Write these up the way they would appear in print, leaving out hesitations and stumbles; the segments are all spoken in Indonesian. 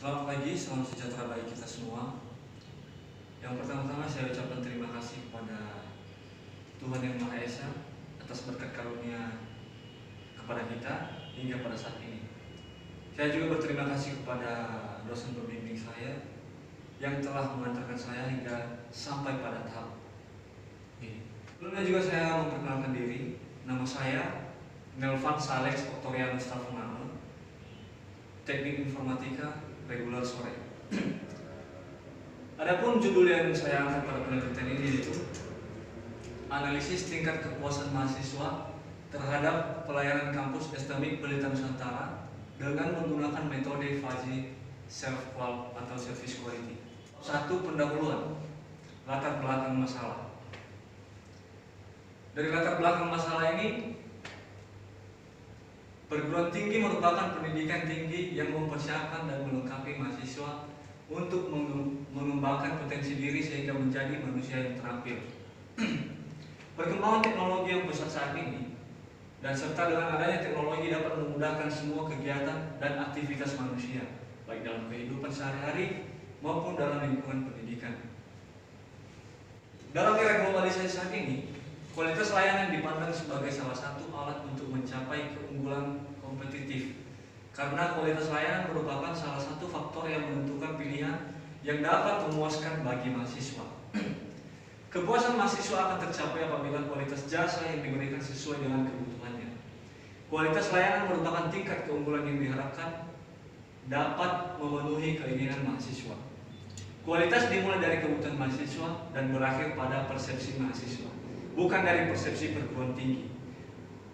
Selamat pagi, salam sejahtera bagi kita semua. Yang pertama-tama saya ucapkan terima kasih kepada Tuhan Yang Maha Esa atas berkat karunia kepada kita hingga pada saat ini. Saya juga berterima kasih kepada dosen pembimbing saya yang telah mengantarkan saya hingga sampai pada tahap ini. Sebelumnya juga saya memperkenalkan diri. Nama saya Nelvan Salex Oktorianus Tafunano, Teknik Informatika regular sore. Adapun judul yang saya angkat pada penelitian ini yaitu analisis tingkat kepuasan mahasiswa terhadap pelayanan kampus STMIK Pelita Nusantara dengan menggunakan metode Fuzzy Self-Qual atau Service Quality. Satu, pendahuluan latar belakang masalah. Dari latar belakang masalah ini, perguruan tinggi merupakan pendidikan tinggi yang mempersiapkan dan melengkapi mahasiswa untuk mengembangkan potensi diri sehingga menjadi manusia yang terampil. Perkembangan teknologi yang pesat saat ini dan serta dengan adanya teknologi dapat memudahkan semua kegiatan dan aktivitas manusia, baik dalam kehidupan sehari-hari maupun dalam lingkungan pendidikan. Dalam era globalisasi saat ini, kualitas layanan dipandang sebagai salah satu alat untuk mencapai keunggulan kompetitif, karena kualitas layanan merupakan salah satu faktor yang menentukan pilihan yang dapat memuaskan bagi mahasiswa. Kepuasan mahasiswa akan tercapai apabila kualitas jasa yang diberikan sesuai dengan kebutuhannya. Kualitas layanan merupakan tingkat keunggulan yang diharapkan dapat memenuhi keinginan mahasiswa. Kualitas dimulai dari kebutuhan mahasiswa dan berakhir pada persepsi mahasiswa, bukan dari persepsi perguruan tinggi.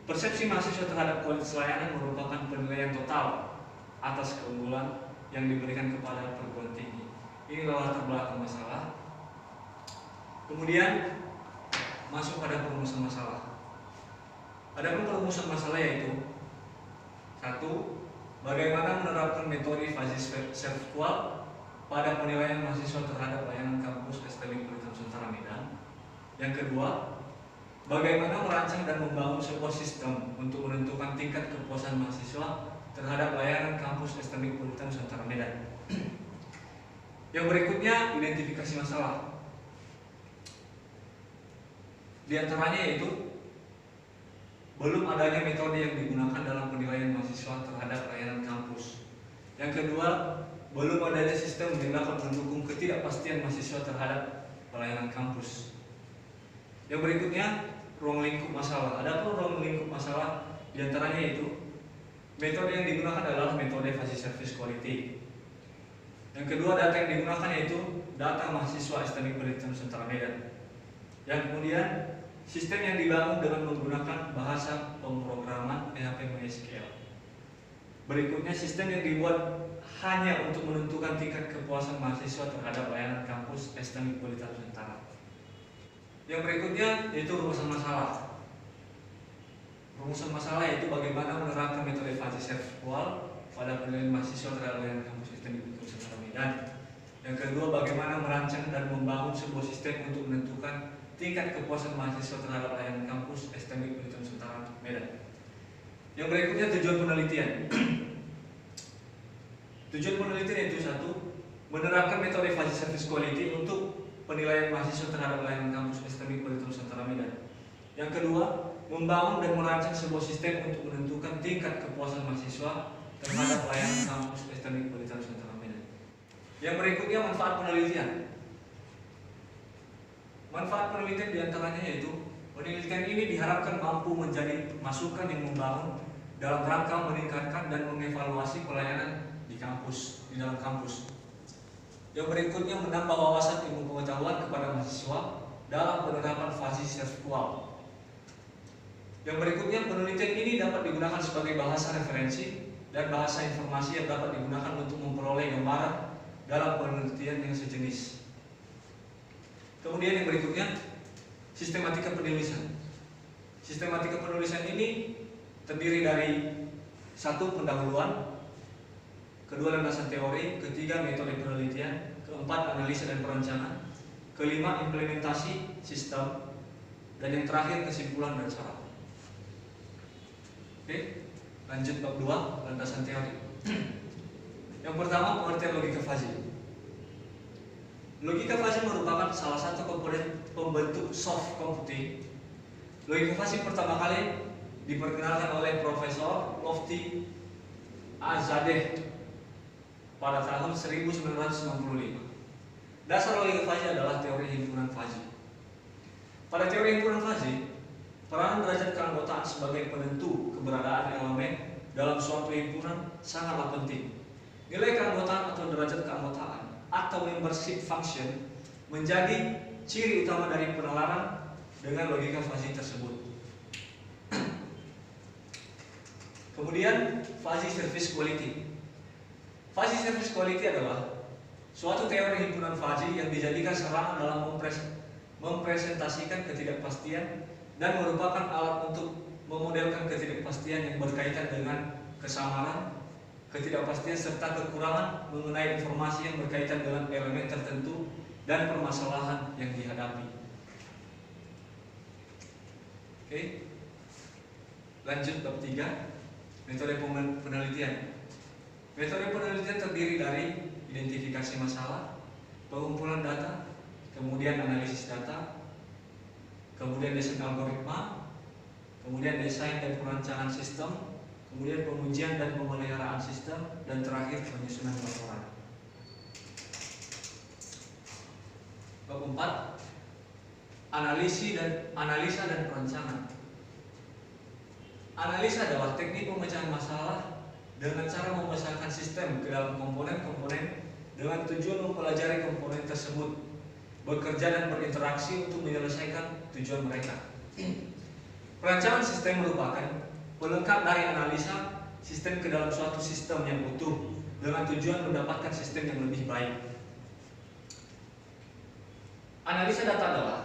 Persepsi mahasiswa terhadap kualitas layanan merupakan penilaian total atas keunggulan yang diberikan kepada perguruan tinggi. Inilah latar belakang masalah. Kemudian masuk pada perumusan masalah. Adapun perumusan masalah yaitu satu, bagaimana menerapkan metode Fuzzy Self-Qual pada penilaian mahasiswa terhadap layanan kampus STMIK Pelita Nusantara Medan. Yang kedua, bagaimana merancang dan membangun sebuah sistem untuk menentukan tingkat kepuasan mahasiswa terhadap layanan kampus STMIK Pelita Nusantara Medan. Yang berikutnya, identifikasi masalah. Di antaranya yaitu belum adanya metode yang digunakan dalam penilaian mahasiswa terhadap layanan kampus. Yang kedua, belum adanya sistem yang dapat mendukung ketidakpastian mahasiswa terhadap pelayanan kampus. Yang berikutnya, ruang lingkup masalah. Adapun ruang lingkup masalah diantaranya yaitu metode yang digunakan adalah metode Fuzzy Service Quality. Yang kedua, data yang digunakan yaitu data mahasiswa STMIK Pelita Nusantara Medan. Yang kemudian, sistem yang dibangun dengan menggunakan bahasa pemrograman PHP MySQL. Berikutnya, sistem yang dibuat hanya untuk menentukan tingkat kepuasan mahasiswa terhadap layanan kampus STMIK Pelita Nusantara. Yang berikutnya yaitu rumusan masalah. Rumusan masalah yaitu bagaimana menerapkan metode Fuzzy Self-Qual pada penilaian mahasiswa terhadap layanan kampus STMIK Pelita Nusantara Medan. Yang kedua, bagaimana merancang dan membangun sebuah sistem untuk menentukan tingkat kepuasan mahasiswa terhadap layanan kampus STMIK Pelita Nusantara Medan. Yang berikutnya, tujuan penelitian. Tujuan penelitian yaitu satu, menerapkan metode Fuzzy Service Quality untuk penilaian mahasiswa terhadap layanan kampus STMIK Pelita Nusantara Medan. Yang kedua, membangun dan merancang sebuah sistem untuk menentukan tingkat kepuasan mahasiswa terhadap layanan kampus STMIK Pelita Nusantara Medan. Yang berikutnya, manfaat penelitian. Manfaat penelitian diantaranya yaitu penelitian ini diharapkan mampu menjadi masukan yang membangun dalam rangka meningkatkan dan mengevaluasi pelayanan di dalam kampus. Yang berikutnya, menambah wawasan ilmu pengetahuan kepada mahasiswa dalam penerapan Fuzzy Self-Qual. Yang berikutnya, penelitian ini dapat digunakan sebagai bahasa referensi dan bahasa informasi yang dapat digunakan untuk memperoleh gambaran dalam penelitian yang sejenis. Kemudian yang berikutnya, sistematika penulisan. Sistematika penulisan ini terdiri dari satu, pendahuluan, kedua, landasan teori, ketiga, metode penelitian, keempat, analisa dan perencanaan, kelima, implementasi sistem, dan yang terakhir, kesimpulan dan syarat. Oke, lanjut bab 2, landasan teori. Yang pertama, pengertian logika fuzzy. Logika fuzzy merupakan salah satu komponen pembentuk soft computing. Logika fuzzy pertama kali diperkenalkan oleh Profesor Lofty Azadeh pada tahun 1995. Dasar logika fuzzy adalah teori himpunan fuzzy. Pada teori himpunan fuzzy, peranan derajat keanggotaan sebagai penentu keberadaan elemen dalam suatu himpunan sangatlah penting. Nilai keanggotaan atau derajat keanggotaan atau membership function menjadi ciri utama dari penalaran dengan logika fuzzy tersebut. Kemudian, fuzzy service quality. Fuzzy service quality adalah suatu teori himpunan fuzzy yang dijadikan sarana dalam mempresentasikan ketidakpastian dan merupakan alat untuk memodelkan ketidakpastian yang berkaitan dengan kesamaran, ketidakpastian serta kekurangan mengenai informasi yang berkaitan dengan elemen tertentu dan permasalahan yang dihadapi. Oke. Lanjut bab 3, metode penelitian. Metode penelitian terdiri dari identifikasi masalah, pengumpulan data, kemudian analisis data, kemudian desain algoritma, kemudian desain dan perancangan sistem, kemudian pengujian dan pemeliharaan sistem, dan terakhir penyusunan laporan. Bab 4, analisa dan perancangan. Analisa adalah teknik pemecahan masalah dengan cara memisahkan sistem ke dalam komponen-komponen dengan tujuan mempelajari komponen tersebut, bekerja dan berinteraksi untuk menyelesaikan tujuan mereka. Perancangan sistem merupakan pelengkap dari analisa sistem ke dalam suatu sistem yang utuh dengan tujuan mendapatkan sistem yang lebih baik. Analisa data adalah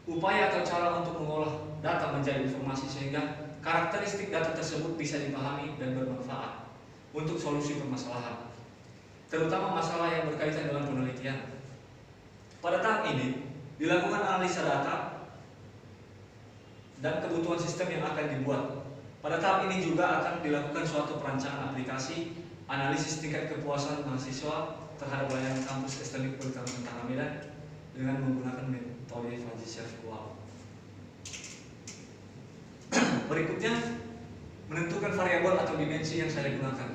upaya atau cara untuk mengolah data menjadi informasi sehingga karakteristik data tersebut bisa dipahami dan bermanfaat untuk solusi permasalahan, terutama masalah yang berkaitan dengan penelitian. Pada tahap ini, dilakukan analisa data dan kebutuhan sistem yang akan dibuat. Pada tahap ini juga akan dilakukan suatu perancangan aplikasi, analisis tingkat kepuasan mahasiswa terhadap layanan kampus Estelik Politeknik Tentara Medan dengan menggunakan metode fuzzy SERVQUAL. Berikutnya, menentukan variabel atau dimensi yang saya gunakan,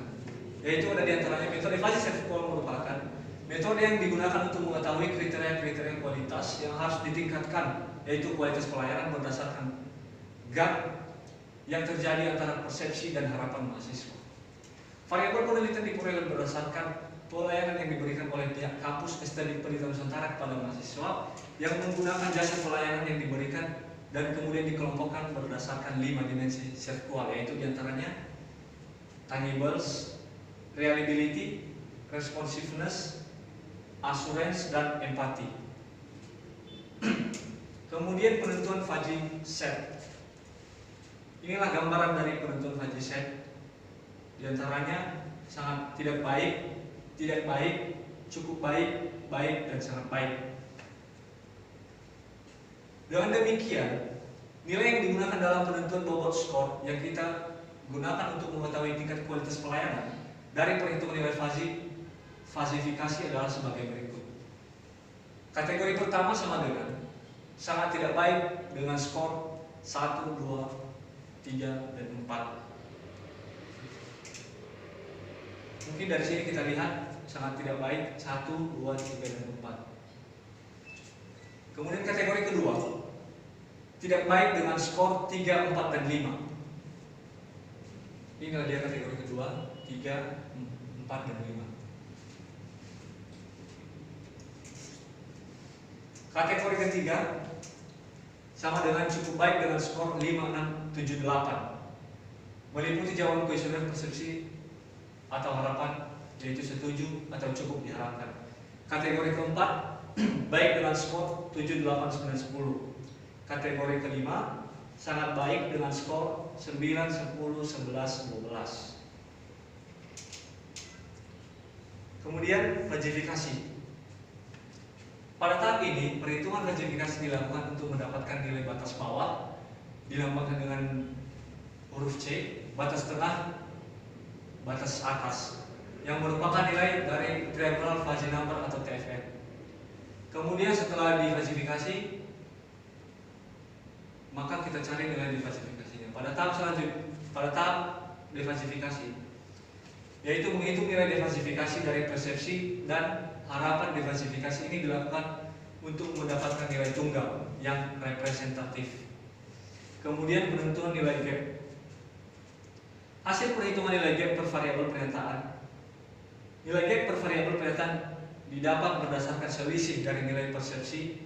yaitu ada diantaranya metode fuzzy SERVQUAL merupakan metode yang digunakan untuk mengetahui kriteria-kriteria kualitas yang harus ditingkatkan, yaitu kualitas pelayanan berdasarkan gap yang terjadi antara persepsi dan harapan mahasiswa. Variabel penelitian diperoleh berdasarkan pelayanan yang diberikan oleh pihak kampus Estelik Pendidikan Nusantara kepada mahasiswa yang menggunakan jasa pelayanan yang diberikan dan kemudian dikelompokkan berdasarkan 5 dimensi SERVQUAL, yaitu diantaranya tangibles, reliability, responsiveness, assurance, dan empati. Kemudian penentuan fuzzy set. Inilah gambaran dari penentuan fuzzy set. Diantaranya sangat tidak baik, cukup baik, baik, dan sangat baik. Dengan demikian, nilai yang digunakan dalam penentuan bobot skor yang kita gunakan untuk mengetahui tingkat kualitas pelayanan dari perhitungan nilai fazifikasi adalah sebagai berikut. Kategori pertama sama dengan sangat tidak baik dengan skor 1, 2, 3, dan 4. Mungkin dari sini kita lihat sangat tidak baik 1, 2, 3, dan 4. Kemudian kategori kedua, tidak baik dengan skor 3, 4, dan 5. Inilah dia kategori kedua, 3, 4, dan 5. Kategori ketiga sama dengan cukup baik dengan skor 5, 6, 7, 8. Meliputi jawaban kuesioner persepsi atau harapan, yaitu setuju atau cukup diharapkan. Kategori keempat, baik dengan skor 7, 8, 9, 10. Kategori kelima, sangat baik dengan skor 9, 10, 11, 12. Kemudian fazifikasi. Pada tahap ini, perhitungan fazifikasi dilakukan untuk mendapatkan nilai batas bawah, dilambangkan dengan huruf C, batas tengah, batas atas. yang merupakan nilai dari Triangular Fuzzy Number atau TFN. Kemudian setelah diversifikasi, maka kita cari nilai diversifikasinya. Pada tahap selanjutnya, pada tahap diversifikasi, yaitu menghitung nilai diversifikasi dari persepsi dan harapan. Diversifikasi ini dilakukan untuk mendapatkan nilai tunggal yang representatif. Kemudian penentuan nilai gap. Hasil perhitungan nilai gap per variabel pernyataan. Nilai gap per variabel pernyataan didapat berdasarkan selisih dari nilai persepsi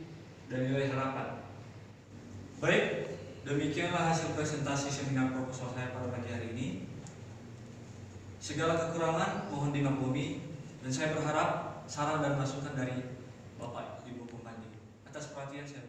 dan nilai harapan. Baik, demikianlah hasil presentasi seminar proposal saya pada pagi hari ini. Segala kekurangan mohon dimaklumi, dan saya berharap saran dan masukan dari Bapak Ibu pembanding. Atas perhatian saya